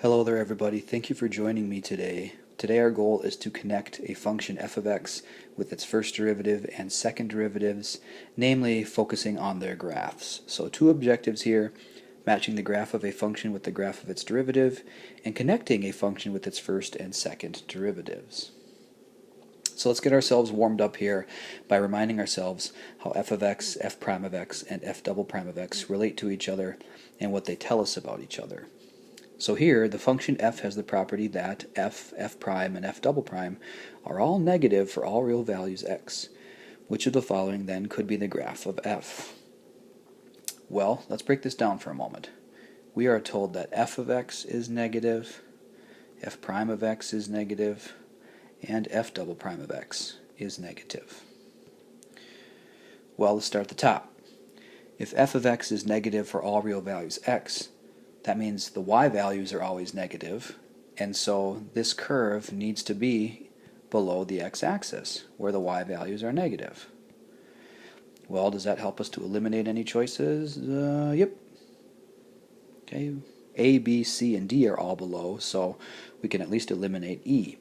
Hello there everybody, thank you for joining me today. Today our goal is to connect a function f of x with its first derivative and second derivatives, namely focusing on their graphs. So two objectives here, matching the graph of a function with the graph of its derivative, and connecting a function with its first and second derivatives. So let's get ourselves warmed up here by reminding ourselves how f of x, f prime of x, and f double prime of x relate to each other and what they tell us about each other. So here, the function f has the property that f, f prime, and f double prime are all negative for all real values x. Which of the following then could be the graph of f? Well, let's break this down for a moment. We are told that f of x is negative, f prime of x is negative, and f double prime of x is negative. Well, let's start at the top. If f of x is negative for all real values x, that means the y values are always negative, and so this curve needs to be below the x-axis, where the y values are negative. Well, does that help us to eliminate any choices? Yep. Okay, A, B, C, and D are all below, so we can at least eliminate E.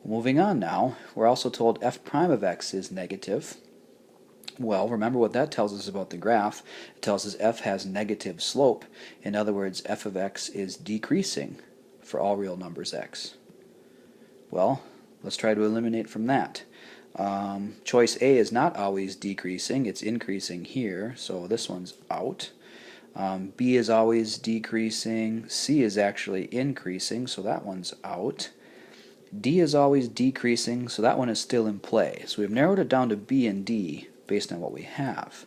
Moving on now, we're also told f prime of x is negative. Well, remember what that tells us about the graph. It tells us f has negative slope. In other words, f of x is decreasing for all real numbers x. Well, let's try to eliminate from that. Choice A is not always decreasing, it's increasing here, so this one's out. B is always decreasing, C is actually increasing, so that one's out. D is always decreasing, so that one is still in play. So we've narrowed it down to B and D based on what we have.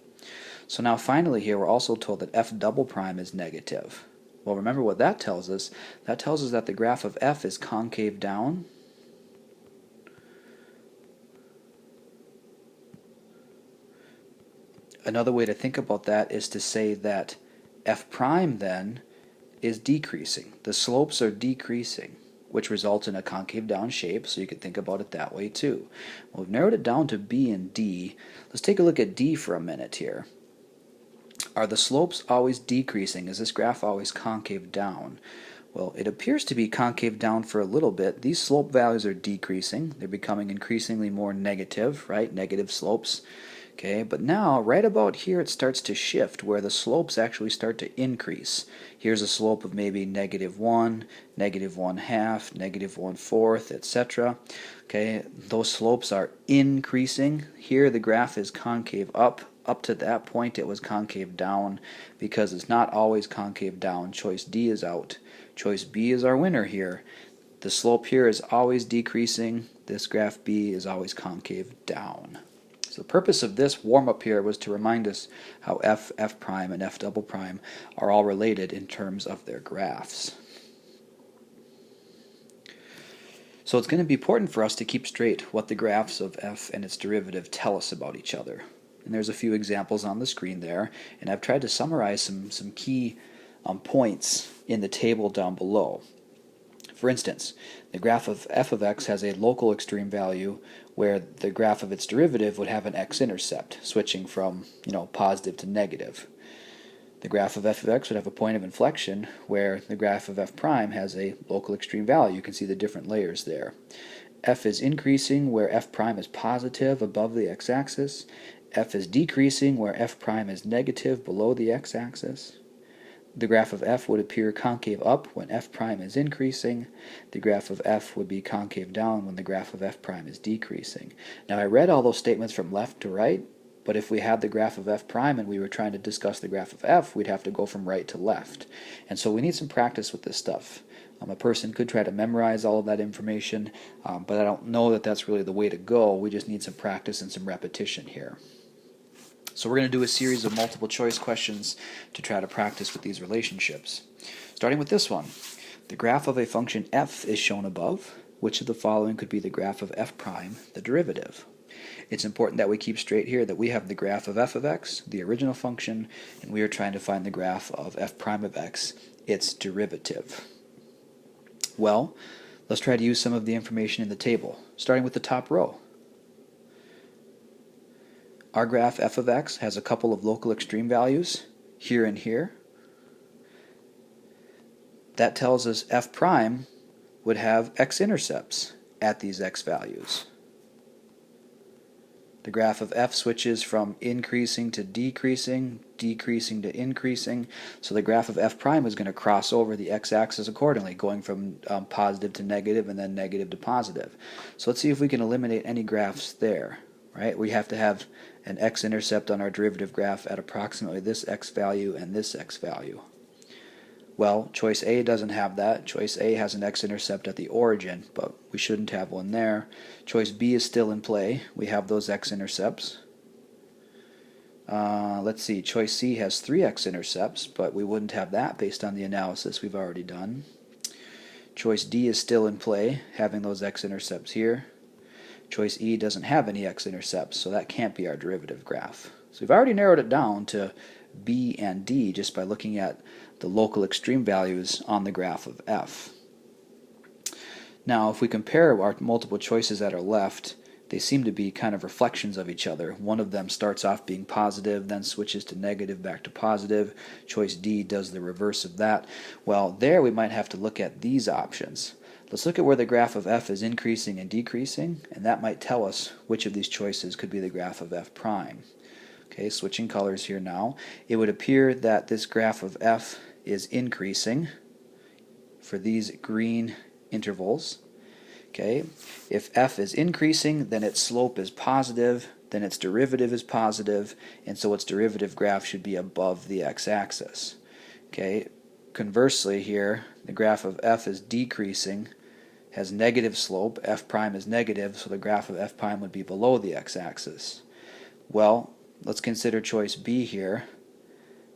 So now finally here we're also told that f double prime is negative. Well, remember what that tells us. That tells us that the graph of f is concave down. Another way to think about that is to say that f prime then is decreasing. The slopes are decreasing, which results in a concave down shape, so you could think about it that way too. Well, we've narrowed it down to B and D. Let's take a look at D for a minute here. Are the slopes always decreasing? Is this graph always concave down? Well, it appears to be concave down for a little bit. These slope values are decreasing. They're becoming increasingly more negative, right? Negative slopes. Okay, but now, right about here, it starts to shift, where the slopes actually start to increase. Here's a slope of maybe -1, -1/2, -1/4, etc. Okay, those slopes are increasing. Here the graph is concave up. Up to that point it was concave down. Because it's not always concave down, choice D is out. Choice B is our winner here. The slope here is always decreasing. This graph B is always concave down. So the purpose of this warm-up here was to remind us how f, f prime, and f double prime are all related in terms of their graphs. So it's going to be important for us to keep straight what the graphs of f and its derivative tell us about each other. And there's a few examples on the screen there, and I've tried to summarize some key points in the table down below. For instance, the graph of f of x has a local extreme value where the graph of its derivative would have an x-intercept, switching from positive to negative. The graph of f of x would have a point of inflection where the graph of f prime has a local extreme value. You can see the different layers there. F is increasing where f prime is positive above the x-axis. F is decreasing where f prime is negative below the x-axis. The graph of f would appear concave up when f prime is increasing. The graph of f would be concave down when the graph of f prime is decreasing. Now I read all those statements from left to right, but if we had the graph of f prime and we were trying to discuss the graph of f, we'd have to go from right to left. And so we need some practice with this stuff. A person could try to memorize all of that information, but I don't know that that's really the way to go. We just need some practice and some repetition here. So we're going to do a series of multiple choice questions to try to practice with these relationships. Starting with this one. The graph of a function f is shown above. Which of the following could be the graph of f prime, the derivative? It's important that we keep straight here that we have the graph of f of x, the original function, and we are trying to find the graph of f prime of x, its derivative. Well, let's try to use some of the information in the table, starting with the top row. Our graph f of x has a couple of local extreme values, here and here. that tells us f prime would have x-intercepts at these x values. The graph of f switches from increasing to decreasing, decreasing to increasing, so the graph of f prime is going to cross over the x-axis accordingly, going from positive to negative and then negative to positive. So let's see if we can eliminate any graphs there. Right? We have to have an x-intercept on our derivative graph at approximately this x value and this x value. Well, choice A doesn't have that. Choice A has an x-intercept at the origin, but we shouldn't have one there. Choice B is still in play. We have those x-intercepts. Let's see, choice C has 3 x-intercepts, but we wouldn't have that based on the analysis we've already done. Choice D is still in play, having those x-intercepts here. Choice E doesn't have any x-intercepts, so that can't be our derivative graph. So we've already narrowed it down to B and D just by looking at the local extreme values on the graph of f. Now, if we compare our multiple choices that are left, they seem to be kind of reflections of each other. One of them starts off being positive, then switches to negative, back to positive. Choice D does the reverse of that. Well, there we might have to look at these options. Let's look at where the graph of f is increasing and decreasing, and that might tell us which of these choices could be the graph of f prime. Okay, switching colors here now. It would appear that this graph of f is increasing for these green intervals. Okay, if f is increasing, then its slope is positive, then its derivative is positive, and so its derivative graph should be above the x-axis. Okay, conversely here, the graph of f is decreasing, has negative slope, f prime is negative, so the graph of f prime would be below the x-axis. Well, let's consider choice B here.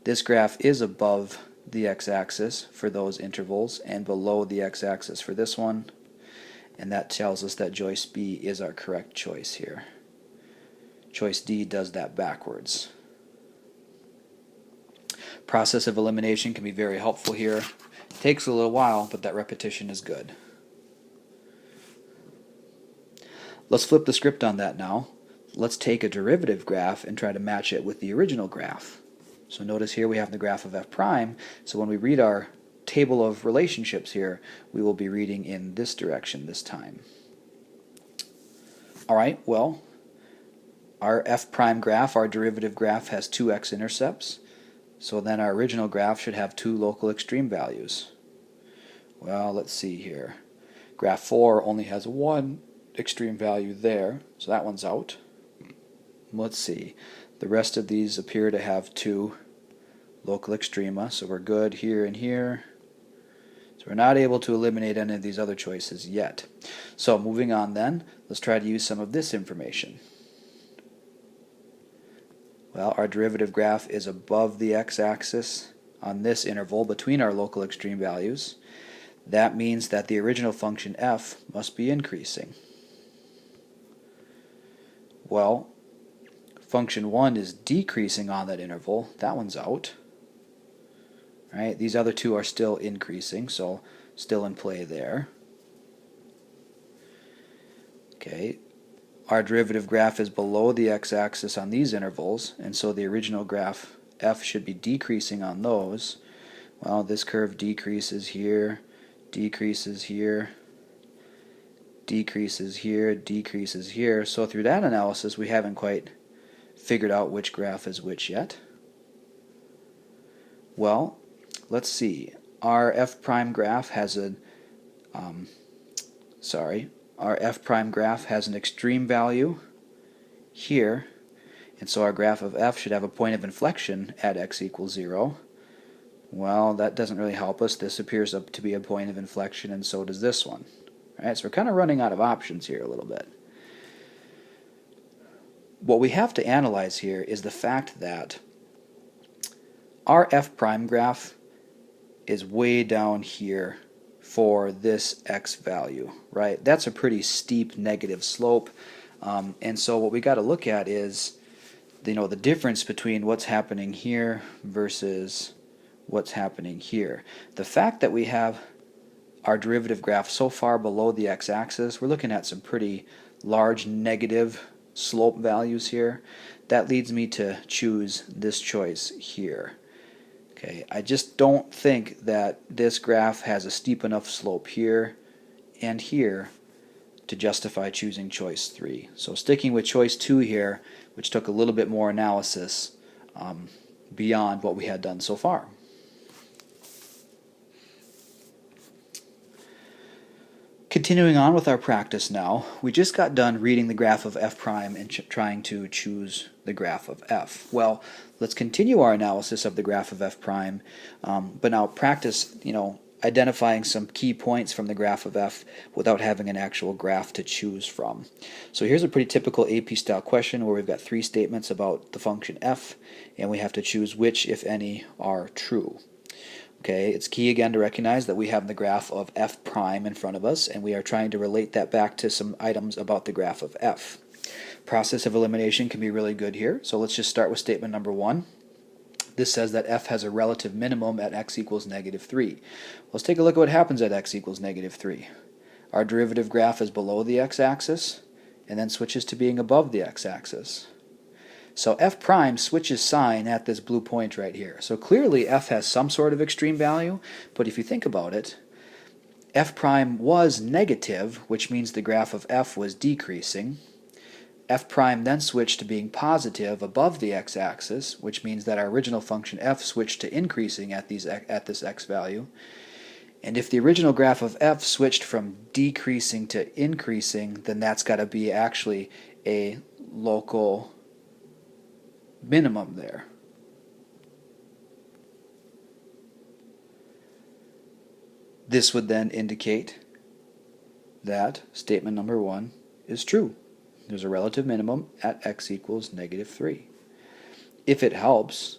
This graph is above the x-axis for those intervals and below the x-axis for this one, and that tells us that choice B is our correct choice here. Choice D does that backwards. Process of elimination can be very helpful here. It takes a little while, but that repetition is good. Let's flip the script on that now. Let's take a derivative graph and try to match it with the original graph. So notice here we have the graph of f prime, so when we read our table of relationships here, we will be reading in this direction this time. Alright, well, our f prime graph, our derivative graph, has 2 x-intercepts, so then our original graph should have 2 local extreme values. Well, let's see here. Graph 4 only has 1 extreme value there, so that one's out. Let's see. The rest of these appear to have 2 local extrema, so we're good here and here. So we're not able to eliminate any of these other choices yet. So moving on then, let's try to use some of this information. Well, our derivative graph is above the x-axis on this interval between our local extreme values. That means that the original function f must be increasing. Well, function 1 is decreasing on that interval. That one's out. Right? These other two are still increasing, so still in play there. Okay. Our derivative graph is below the x-axis on these intervals, and so the original graph f should be decreasing on those. Well, this curve decreases here, decreases here, decreases here, decreases here. So through that analysis, we haven't quite figured out which graph is which yet. Well, let's see. Our f prime graph has our f prime graph has an extreme value here, and so our graph of f should have a point of inflection at x equals 0. Well, that doesn't really help us. This appears to be a point of inflection, and so does this one. All right, so we're kind of running out of options here a little bit. What we have to analyze here is the fact that our f prime graph is way down here for this x value, right? That's a pretty steep negative slope, and so what we got to look at is, the difference between what's happening here versus what's happening here. The fact that we have our derivative graph so far below the x-axis, we're looking at some pretty large negative slope values here. That leads me to choose this choice here. Okay, I just don't think that this graph has a steep enough slope here and here to justify choosing choice 3. So sticking with choice 2 here, which took a little bit more analysis beyond what we had done so far. Continuing on with our practice now, we just got done reading the graph of f prime and trying to choose the graph of f. Well, let's continue our analysis of the graph of f prime, but now practice, identifying some key points from the graph of f without having an actual graph to choose from. So here's a pretty typical AP style question where we've got 3 statements about the function f, and we have to choose which, if any, are true. Okay, it's key again to recognize that we have the graph of f prime in front of us, and we are trying to relate that back to some items about the graph of f. Process of elimination can be really good here, so let's just start with statement number 1. This says that f has a relative minimum at x equals negative 3. Let's take a look at what happens at x equals negative 3. Our derivative graph is below the x-axis, and then switches to being above the x-axis. So f prime switches sign at this blue point right here. So clearly f has some sort of extreme value, but if you think about it, f prime was negative, which means the graph of f was decreasing. F prime then switched to being positive above the x-axis, which means that our original function f switched to increasing at this x value. And if the original graph of f switched from decreasing to increasing, then that's got to be actually a local minimum there. This would then indicate that statement number 1 is true. There's a relative minimum at x equals negative 3. If it helps,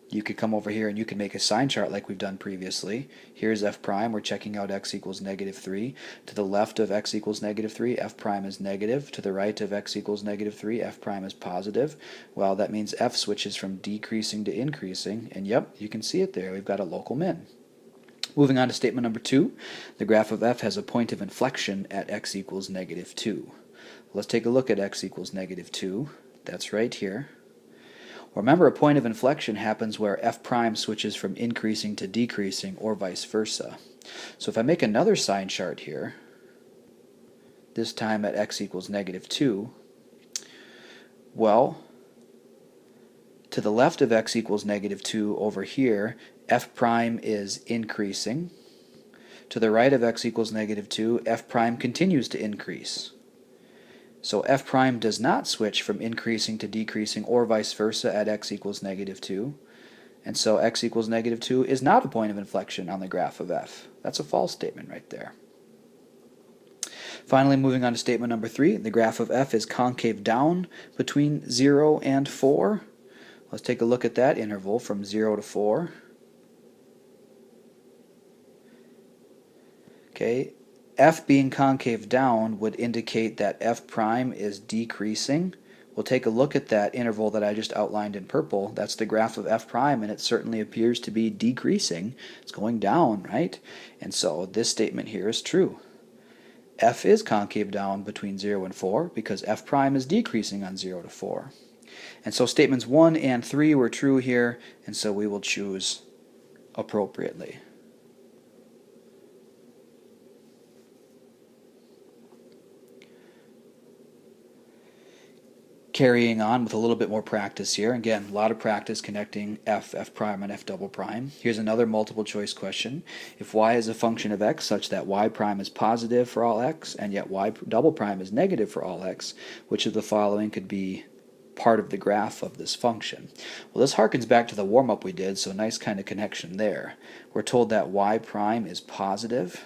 you could come over here and you can make a sign chart like we've done previously. Here's f prime. We're checking out x equals negative 3. To the left of x equals negative 3, f prime is negative. To the right of x equals negative 3, f prime is positive. Well, that means f switches from decreasing to increasing. And yep, you can see it there. We've got a local min. Moving on to statement number 2, the graph of f has a point of inflection at x equals negative 2. Let's take a look at x equals negative 2. That's right here. Remember, a point of inflection happens where f prime switches from increasing to decreasing or vice versa. So if I make another sign chart here, this time at x equals negative 2, well, to the left of x equals negative 2 over here, f prime is increasing. To the right of x equals negative 2, f prime continues to increase. So f prime does not switch from increasing to decreasing or vice versa at x equals negative 2. And so x equals negative 2 is not a point of inflection on the graph of f. That's a false statement right there. Finally, moving on to statement number 3, the graph of f is concave down between 0 and 4. Let's take a look at that interval from 0 to 4. Okay. F being concave down would indicate that f prime is decreasing. We'll take a look at that interval that I just outlined in purple. That's the graph of f prime, and it certainly appears to be decreasing. It's going down, right? And so this statement here is true. F is concave down between 0 and 4 because f prime is decreasing on 0 to 4. And so statements 1 and 3 were true here, and so we will choose appropriately. Carrying on with a little bit more practice here. Again, a lot of practice connecting f prime, and f double prime. Here's another multiple choice question. If y is a function of x such that y prime is positive for all x, and yet y double prime is negative for all x, which of the following could be part of the graph of this function? Well, this harkens back to the warm-up we did, so nice kind of connection there. We're told that y prime is positive.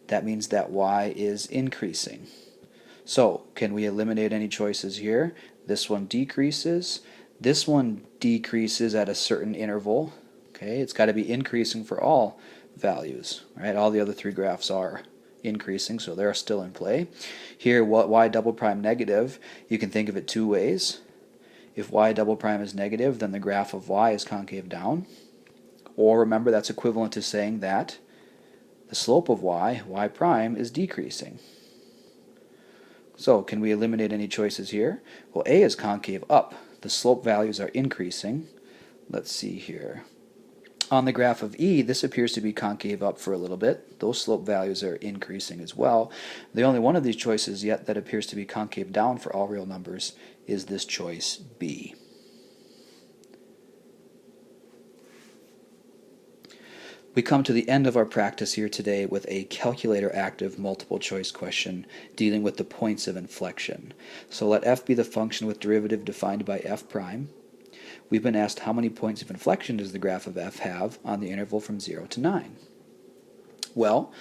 That means that y is increasing. So, can we eliminate any choices here? This one decreases. This one decreases at a certain interval. Okay, it's got to be increasing for all values. Right? All the other 3 graphs are increasing, so they're still in play. Here, y double prime negative, you can think of it 2 ways. If y double prime is negative, then the graph of y is concave down. Or remember, that's equivalent to saying that the slope of y prime, is decreasing. So, can we eliminate any choices here? Well, A is concave up. The slope values are increasing. Let's see here. On the graph of E, this appears to be concave up for a little bit. Those slope values are increasing as well. The only one of these choices yet that appears to be concave down for all real numbers is this choice B. We come to the end of our practice here today with a calculator active multiple choice question dealing with the points of inflection. So let f be the function with derivative defined by f prime. We've been asked how many points of inflection does the graph of f have on the interval from 0 to 9. Well,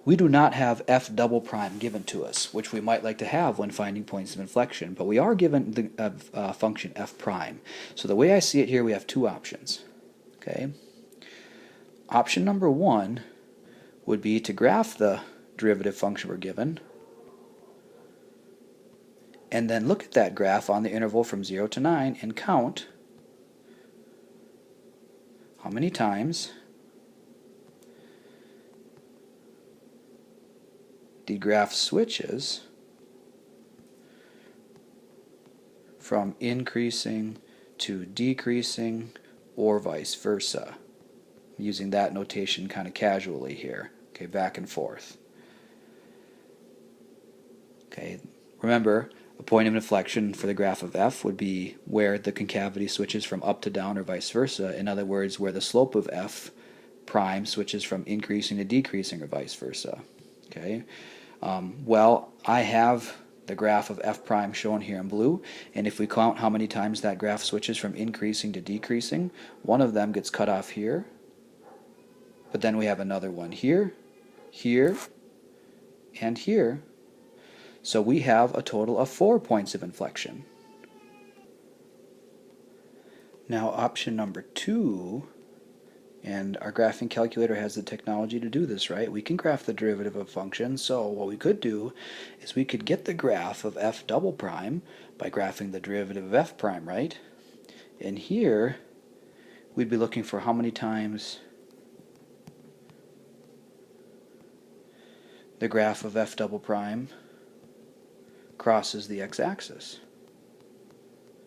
we do not have f double prime given to us, which we might like to have when finding points of inflection, but we are given the function f prime. So the way I see it here, we have two options. Okay. Option number one would be to graph the derivative function we're given, and then look at that graph on the interval from 0 to 9 and count how many times the graph switches from increasing to decreasing or vice versa. I'm using that notation kind of casually here, okay, back and forth. Okay, remember, a point of inflection for the graph of f would be where the concavity switches from up to down or vice versa. In other words, where the slope of f prime switches from increasing to decreasing or vice versa. Okay. Well, I have the graph of f prime shown here in blue, and if we count how many times that graph switches from increasing to decreasing, one of them gets cut off here, but then we have another one here, here, and here. So we have a total of 4 points of inflection. Now option number 2, and our graphing calculator has the technology to do this, right? We can graph the derivative of function, so what we could do is we could get the graph of f double prime by graphing the derivative of f prime, right? And here we'd be looking for how many times the graph of f double prime crosses the x-axis.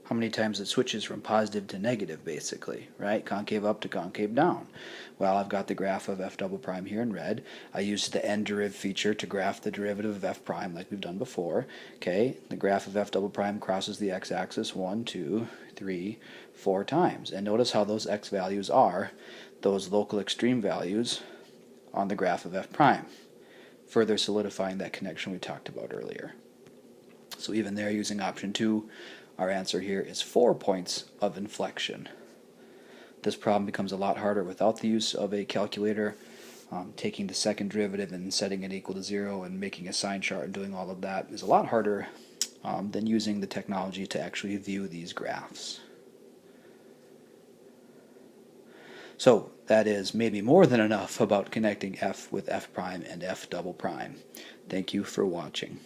How many times it switches from positive to negative, basically, right? Concave up to concave down. Well, I've got the graph of f double prime here in red. I used the nderiv feature to graph the derivative of f prime like we've done before. Okay, the graph of f double prime crosses the x-axis 1, 2, 3, 4 times. And notice how those x values are those local extreme values on the graph of f prime, further solidifying that connection we talked about earlier. So even there, using option 2, our answer here is 4 points of inflection. This problem becomes a lot harder without the use of a calculator. Taking the second derivative and setting it equal to 0 and making a sign chart and doing all of that is a lot harder than using the technology to actually view these graphs. So that is maybe more than enough about connecting f with f prime and f double prime. Thank you for watching.